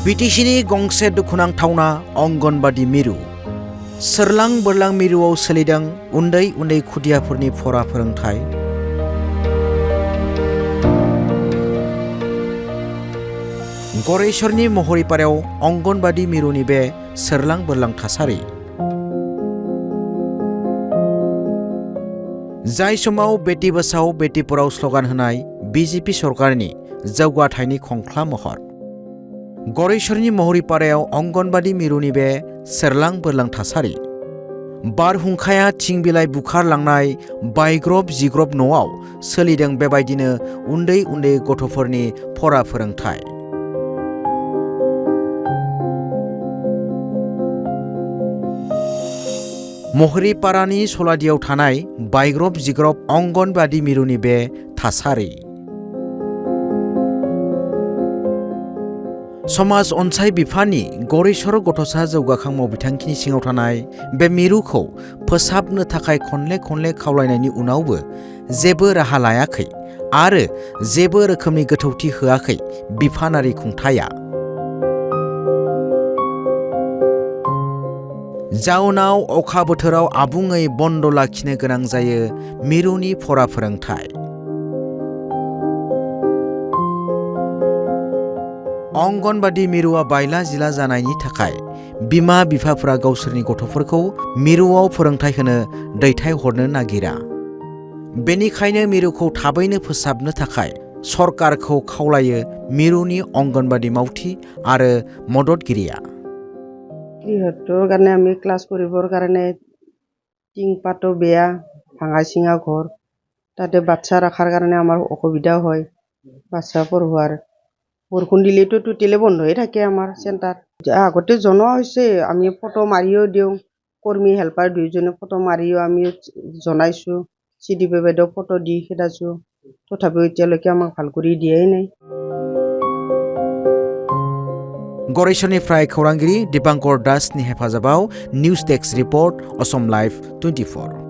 Btcn गंसे दुखुनांथावना अंगनबादि मिरु सोरलां बोरलां मिरुआव सोलिदों उन्दै उन्दै खुदियाफोरनि फरा फोरोंथाय। गरेश्वरनि महरिपारायाव अंगनबादि मिरुनि बे सोरलां बोरलां थासारि। जाय समाव बेटी बचाओ बेटी पढ़ाओ स्लोगान होनाय बीजेपी सरकारनि जौगाथायनि खंख्ला महर। गरेश्वरनि महरिपारायाव अंगनबादि मिरुनि बे सोरलां बोरलां थासारि। बारहुंखाया थिं बिलाइ बुखारलांनाय बायग्रब जिग्रब न'आव सोलिदों बेबायदिनो उन्दै उन्दै गथ'फोरनि फरा फोरोंथाय। महरिपारानि सलादियाव थानाय बायग्रब जिग्रब अंगनबादि मिरुनि बे थासारि। समाज अनसाय बिफाननि गरेश्वर गथ'सा जौगाखां मावबिथांखिनि सिङाव थानाय बे मिरुखौ फोसाबनो थाखाय खनले खनले खावलायनायनि उनावबो जेबो राहा लायाखै आरो जेबो रोखोमनि गोथौथि होआखै बिफानारि खुंथाया। जाउनाव अखा बोथोराव आबुङै बन्द लाखिनो गोनां जायो मिरुनि फरा फोरोंथाय। अंगनबादि मिरुआ बायला जिला जानायनि थाखाय बिमा बिफाफोरा गावसोरनि गथ'फोरखौ मिरुआव फोरोंथाय होनो दैथायहरनो नागिरा। बेनिखायनो मिरुखौ थाबैनो फोसाबनो थाखाय सरकारखौ खावलायो मिरुनि अंगनबादि मावथि आरो मददगिरिया। গৃহস্থৰ কাৰণে আমি ক্লাছ কৰিবৰ কাৰণে টিংপাতো বেয়া, ভাঙা চিঙা ঘৰ, তাতে বাচ্চা ৰাখাৰ কাৰণে আমাৰ অসুবিধা হয়। বাচ্চা পঢ়োৱাৰ বৰষুণ দিলেতো টোটেলি বন্ধই থাকে আমাৰ চেণ্টাৰ। আগতে জনোৱা হৈছে, আমি ফটো মাৰিও দিওঁ, কৰ্মী হেল্পাৰ দুইজনে ফটো মাৰিও আমি জনাইছোঁ, CDP বাইদেউ ফটো দি খেদাইছোঁ, তথাপিও এতিয়ালৈকে আমাক ভাল কৰি দিয়াই নাই। गरेश्वरनिफ्राय खौरांगिरि दीपांकर दासनि हेफाजाबाव news desk report Assam live 24।